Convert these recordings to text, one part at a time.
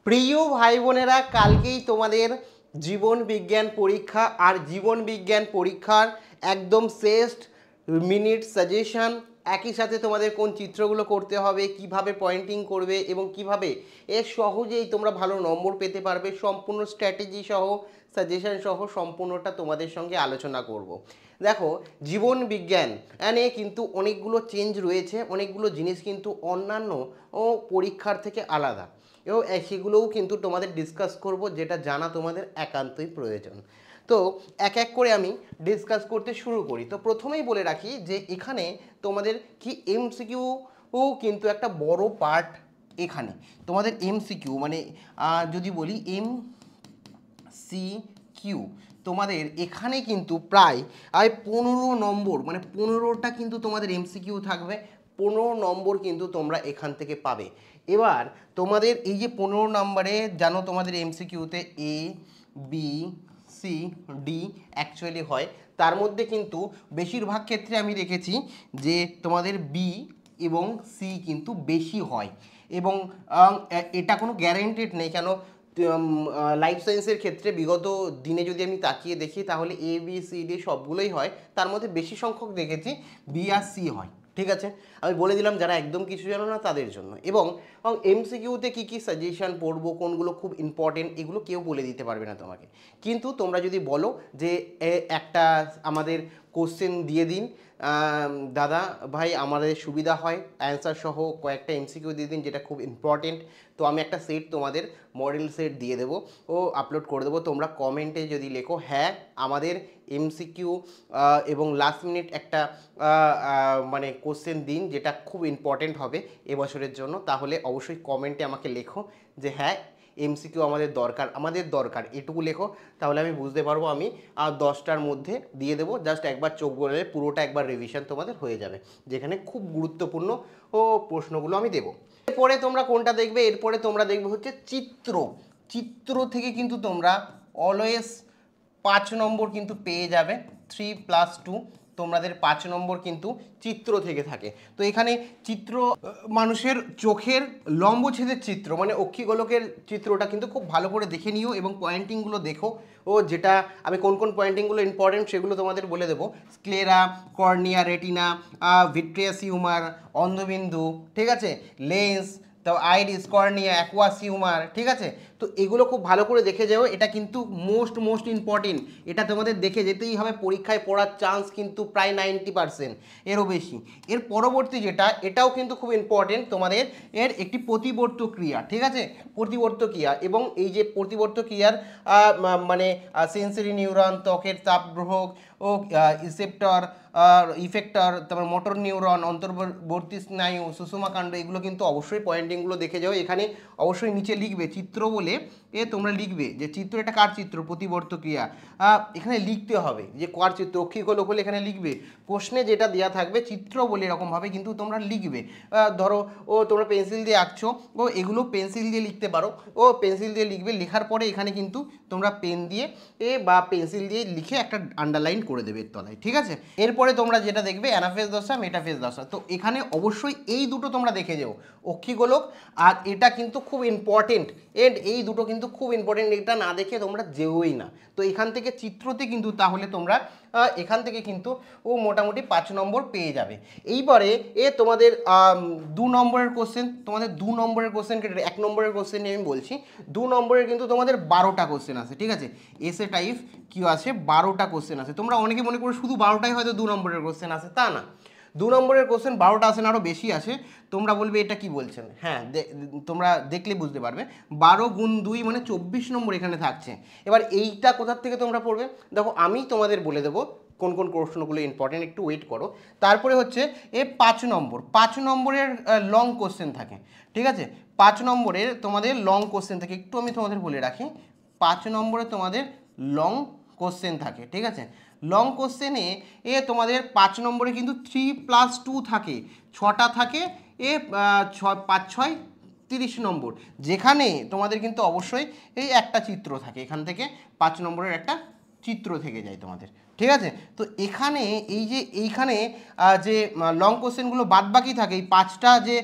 প্রিয় ভাই বোনেরা, কালকেই তোমাদের জীবন বিজ্ঞান পরীক্ষা। আর জীবন বিজ্ঞান পরীক্ষার একদম শেষ মিনিট সাজেশন, একই সাথে তোমাদের কোন চিত্রগুলো করতে হবে, কিভাবে পয়েন্টিং করবে এবং কিভাবে এর সহজেই তোমরা ভালো নম্বর পেতে পারবে, সম্পূর্ণ স্ট্র্যাটেজি সহ সাজেশন সহ সম্পূর্ণটা তোমাদের সঙ্গে আলোচনা করব। দেখো, জীবন বিজ্ঞান এনে কিন্তু অনেকগুলো চেঞ্জ রয়েছে, অনেকগুলো জিনিস কিন্তু অন্যান্য ও পরীক্ষার থেকে আলাদা, এবং সেগুলোও কিন্তু তোমাদের ডিসকাস করব, যেটা জানা তোমাদের একান্তই প্রয়োজন। তো এক এক করে আমি ডিসকাস করতে শুরু করি। তো প্রথমেই বলে রাখি যে এখানে তোমাদের কি এমসিকিউ কিন্তু একটা বড় পার্ট। এখানে তোমাদের এমসিকিউ মানে যদি বলি এমসিকিউ, তোমাদের এখানে কিন্তু প্রায় 15 নম্বর, মানে 15টা কিন্তু তোমাদের এমসিকিউ থাকবে। 15 নম্বর কিন্তু তোমরা এখান থেকে পাবে। এবার তোমাদের এই যে 15 নম্বরে জানো তোমাদের এমসিকিউতে A B C D actually হয়, তার মধ্যে কিন্তু বেশিরভাগ ক্ষেত্রে আমি দেখেছি যে তোমাদের বি এবং সি কিন্তু বেশি হয়। এবং এটা কোনো গ্যারেন্টেড নেই, কেন লাইফ সায়েন্সের ক্ষেত্রে বিগত দিনে যদি আমি তাকিয়ে দেখি তাহলে এ বি সি ডি সবগুলোই হয়, তার মধ্যে বেশি সংখ্যক দেখেছি বি আর সি হয়। ঠিক আছে, আমি বলে দিলাম যারা একদম কিছু জানো না তাদের জন্য। এবং এমসিকিউতে কী কী সাজেশন পড়বো, কোনগুলো খুব ইম্পর্টেন্ট, এগুলো কেউ বলে দিতে পারবে না তোমাকে। কিন্তু তোমরা যদি বলো যে একটা আমাদের কোশ্চেন দিয়ে দিন দাদা ভাই, আমাদের সুবিধা হয় অ্যান্সার সহ কয়েকটা এমসিকিউ দিয়ে দিন যেটা খুব ইম্পর্টেন্ট, তো আমি একটা সেট তোমাদের মডেল সেট দিয়ে দেবো ও আপলোড করে দেবো। তোমরা কমেন্টে যদি লেখো হ্যাঁ আমাদের এমসিকিউ এবং লাস্ট মিনিট একটা মানে কোশ্চেন দিন যেটা খুব ইম্পর্টেন্ট হবে এবছরের জন্য, তাহলে অবশ্যই কমেন্টে আমাকে লেখো যে হ্যাঁ এমসিকিউ আমাদের দরকার এটুকু লেখো, তাহলে আমি বুঝতে পারবো। আমি 10টার মধ্যে দিয়ে দেবো। জাস্ট একবার চোখ বলে পুরোটা একবার রিভিশন তোমাদের হয়ে যাবে, যেখানে খুব গুরুত্বপূর্ণ প্রশ্নগুলো আমি দেবো। এরপরে তোমরা কোনটা দেখবে, এরপরে তোমরা দেখবে হচ্ছে চিত্র। চিত্র থেকে কিন্তু তোমরা অলওয়েজ 5 নম্বর কিন্তু পেয়ে যাবে। 3+2 তোমাদের 5 নম্বর কিন্তু চিত্র থেকে থাকে। তো এখানে চিত্র মানুষের চোখের লম্বছেদের চিত্র মানে অক্ষিগোলকের চিত্রটা কিন্তু খুব ভালো করে দেখে নিও এবং পয়েন্টিংগুলো দেখো। যেটা আমি কোন কোন পয়েন্টিংগুলো ইম্পর্টেন্ট সেগুলো তোমাদের বলে দেবো। Sclera, cornea, retina, vitreous humour, অন্ধবিন্দু, ঠিক আছে, লেন্স, তো আইরিস, কর্নিয়া, অ্যাকুয়াস হিউমার, ঠিক আছে। তো এগুলো খুব ভালো করে দেখে যাও, এটা কিন্তু মোস্ট ইম্পর্টেন্ট। এটা তোমাদের দেখে যেতেই হবে, পরীক্ষায় পড়ার চান্স কিন্তু প্রায় 90%, এরও বেশি। এর পরবর্তী যেটা, এটাও কিন্তু খুব ইম্পর্টেন্ট তোমাদের, এর একটি প্রতিবর্ত ক্রিয়া, ঠিক আছে, প্রতিবর্ত ক্রিয়া। এবং এই যে প্রতিবর্ত ক্রিয়ার মানে সেন্সরি নিউরন, ত্বকের চাপগ্রহক ও ইসেপ্টর, ইফেক্টর, তারপর মোটর নিউরন, অন্তর্বর্তী স্নায়ু, সুষুমাকাণ্ড, এগুলো কিন্তু অবশ্যই পয়েন্টিংগুলো দেখে যাও। এখানে অবশ্যই নিচে লিখবে চিত্র বলে, তোমরা লিখবে যে চিত্র, এটা কার চিত্র, প্রতিবর্ত ক্রিয়া। এখানে লিখতে হবে যে কার চিত্র, অক্ষিগোলক হলে এখানে লিখবে। প্রশ্নে যেটা দেওয়া থাকবে চিত্র বলে এরকমভাবে কিন্তু তোমরা লিখবে। ধরো তোমরা পেন্সিল দিয়ে আঁকছো, এগুলো পেন্সিল দিয়ে লিখতে পারো, পেন্সিল দিয়ে লিখবে। লেখার পরে এখানে কিন্তু তোমরা পেন দিয়ে বা পেন্সিল দিয়ে লিখে একটা আন্ডারলাইন করে দেবে এর তলায়, ঠিক আছে। এরপরে তোমরা যেটা দেখবে অ্যানাফেজ দশা, মেটাফেজ দশা। তো এখানে অবশ্যই এই দুটো তোমরা দেখে যাও, অক্ষিগোলক আর এটা কিন্তু খুব ইম্পর্টেন্ট। এই দুটো কিন্তু খুব ইম্পর্টেন্ট, এটা না দেখে তোমরা যেওই না। তো এখান থেকে চিত্রতে কিন্তু তাহলে তোমরা এখান থেকে কিন্তু মোটামুটি 5 নম্বর পেয়ে যাবে। এইবারে তোমাদের 2 নম্বরের কোশ্চেন, তোমাদের 2 নম্বরের কোশ্চেন, 1 নম্বরের কোশ্চেন আমি বলছি। 2 নম্বরের কিন্তু তোমাদের 12টা কোশ্চেন আছে, ঠিক আছে। এসে টাইপ কি আছে, 12টা কোশ্চেন আছে। তোমরা অনেকে মনে করো শুধু 12টাই হয়তো 2 নম্বরের কোশ্চেন আছে, তা না। 2 নম্বরের কোশ্চেন 12টা আসে না, আরও বেশি আসে। তোমরা বলবে এটা কি বলছেন, হ্যাঁ তোমরা দেখলে বুঝতে পারবে। 12 গুণ 2 মানে 24 নম্বর এখানে থাকছে। এবার এইটা কোথার থেকে তোমরা পড়বে, দেখো আমি তোমাদের বলে দেবো কোন কোন প্রশ্নগুলো ইম্পর্টেন্ট, একটু ওয়েট করো। তারপরে হচ্ছে 5 নম্বর, 5 নম্বরের লং কোশ্চেন থাকে, ঠিক আছে। 5 নম্বরের তোমাদের লং কোশ্চেন থাকে, একটু আমি তোমাদের বলে রাখি। 5 নম্বরে তোমাদের লং কোশ্চেন থাকে, ঠিক আছে। লং কোশ্চেনে তোমাদের 5 নম্বরে কিন্তু 3+2 থাকে, 6টা থাকে। 5 6 30 নম্বর, যেখানে তোমাদের কিন্তু অবশ্যই এই একটা চিত্র থাকে। এখান থেকে 5 নম্বরের একটা চিত্র থেকে যায় তোমাদের, ঠিক আছে। তো এখানে এই যে এইখানে যে লং কোশ্চেনগুলো বাদ বাকি থাকে, এই 5টা যে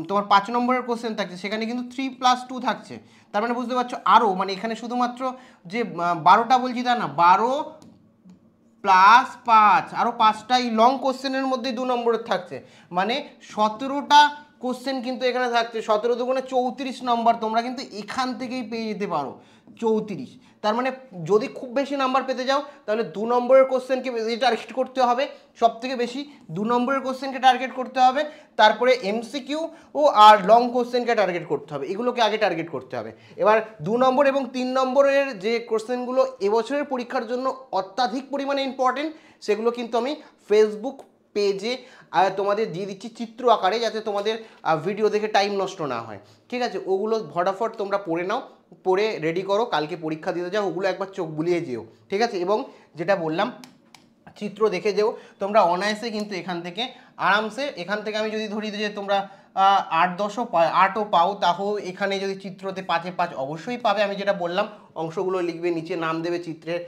তোমার 5 নম্বরের কোশ্চেন থাকছে সেখানে কিন্তু 3+2 থাকছে। তার মানে বুঝতে পারছো আরও, মানে এখানে শুধুমাত্র যে 12টা বলছি তা না, 12+5 আরও 5টাই লং কোশ্চেনের মধ্যে 2 নম্বরের থাকছে, মানে 17টা কোশ্চেন কিন্তু এখানে থাকছে। 17 দুগুণে 34 নম্বর তোমরা কিন্তু এখান থেকেই পেয়ে যেতে পারো, 34। তার মানে যদি খুব বেশি নাম্বার পেতে যাও তাহলে 2 নম্বরের কোশ্চেনকে বেশি টার্গেট করতে হবে, সব থেকে বেশি 2 নম্বরের কোশ্চেনকে টার্গেট করতে হবে, তারপরে এমসিকিউ ও আর লং কোশ্চেনকে টার্গেট করতে হবে, এগুলোকে আগে টার্গেট করতে হবে। এবার 2 নম্বর এবং 3 নম্বরের যে কোশ্চেনগুলো এবছরের পরীক্ষার জন্য অত্যাধিক পরিমাণে ইম্পর্টেন্ট, সেগুলো কিন্তু আমি ফেসবুক পেজে তোমাদের দিয়ে দিচ্ছি চিত্র আকারে, যাতে তোমাদের ভিডিও দেখে টাইম নষ্ট না হয়, ঠিক আছে। ওগুলো ফটাফট তোমরা পড়ে নাও, পড়ে রেডি করো, কালকে পরীক্ষা দিতে যাও, ওগুলো একবার চোখ বুলিয়ে যেও, ঠিক আছে। এবং যেটা বললাম চিত্র দেখে যেও, তোমরা অনায়াসে কিন্তু এখান থেকে আরামসে, এখান থেকে আমি যদি ধরি যে তোমরা 8ও পাও, তাও এখানে যদি চিত্রতে 5-এ 5 অবশ্যই পাবে। আমি যেটা বললাম অংশগুলো লিখবে, নিচে নাম দেবে চিত্রের,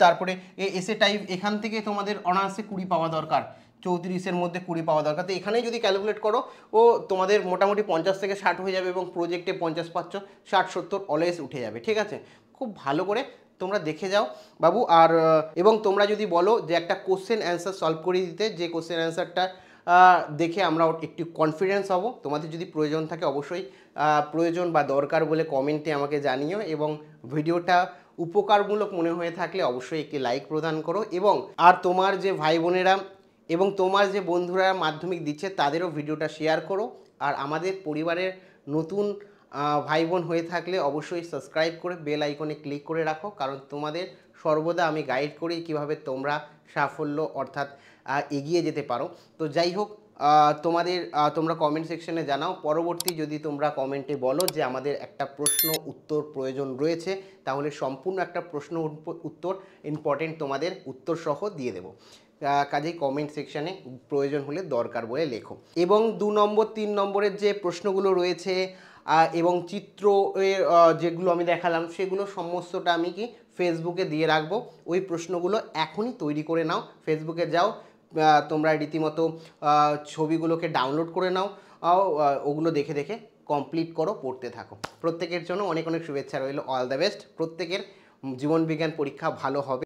তারপরে এসে টাইপ এখান থেকে তোমাদের অনায়াসে 20 পাওয়া দরকার, 34-এর মধ্যে 20 পাওয়া দরকার। তো এখানেই যদি ক্যালকুলেট করো ও তোমাদের মোটামুটি 50 থেকে 60 হয়ে যাবে, এবং প্রজেক্টে 50 পাচ্ছ, 60-70 অলওয়েজ উঠে যাবে, ঠিক আছে। খুব ভালো করে তোমরা দেখে যাও বাবু। আর এবং তোমরা যদি বলো যে একটা কোশ্চেন অ্যান্সার সলভ করে দিতে, যে কোশ্চেন অ্যান্সারটা দেখে আমরা একটু কনফিডেন্স হব, তোমাদের যদি প্রয়োজন থাকে অবশ্যই প্রয়োজন বা দরকার বলে কমেন্টে আমাকে জানিও, এবং ভিডিওটা উপকারমূলক মনে হয়ে থাকলে অবশ্যই একটি লাইক প্রদান করো। এবং আর তোমার যে ভাই বোনেরা এবং তোমার যে বন্ধুরা মাধ্যমিক দিচ্ছে তাদেরও ভিডিওটা শেয়ার করো। আর আমাদের পরিবারের নতুন ভাই বোন হয়ে থাকলে অবশ্যই সাবস্ক্রাইব করে বেল আইকনে ক্লিক করে রাখো, কারণ তোমাদের সর্বদা আমি গাইড করি কিভাবে তোমরা সাফল্য অর্থাৎ এগিয়ে যেতে পারো। তো যাই হোক, তোমরা কমেন্ট সেকশনে জানাও, পরবর্তী যদি তোমরা কমেন্টে বলো যে আমাদের একটা প্রশ্ন উত্তর প্রয়োজন রয়েছে, তাহলে সম্পূর্ণ একটা প্রশ্ন উত্তর ইম্পর্টেন্ট তোমাদের উত্তর সহ দিয়ে দেবো। কাজেই কমেন্ট সেকশানে প্রয়োজন হলে দরকার বলে লেখো। এবং 2 নম্বর 3 নম্বরের যে প্রশ্নগুলো রয়েছে এবং চিত্র এর যেগুলো আমি দেখালাম, সেগুলো সমস্তটা আমি কি ফেসবুকে দিয়ে রাখবো। ওই প্রশ্নগুলো এখনই তৈরি করে নাও, ফেসবুকে যাও, তোমরা রীতিমতো ছবিগুলোকে ডাউনলোড করে নাও, ওগুলো দেখে দেখে কমপ্লিট করো, পড়তে থাকো। প্রত্যেকের জন্য অনেক অনেক শুভেচ্ছা রইল, অল দ্য বেস্ট। প্রত্যেকের জীবনবিজ্ঞান পরীক্ষা ভালো হবে।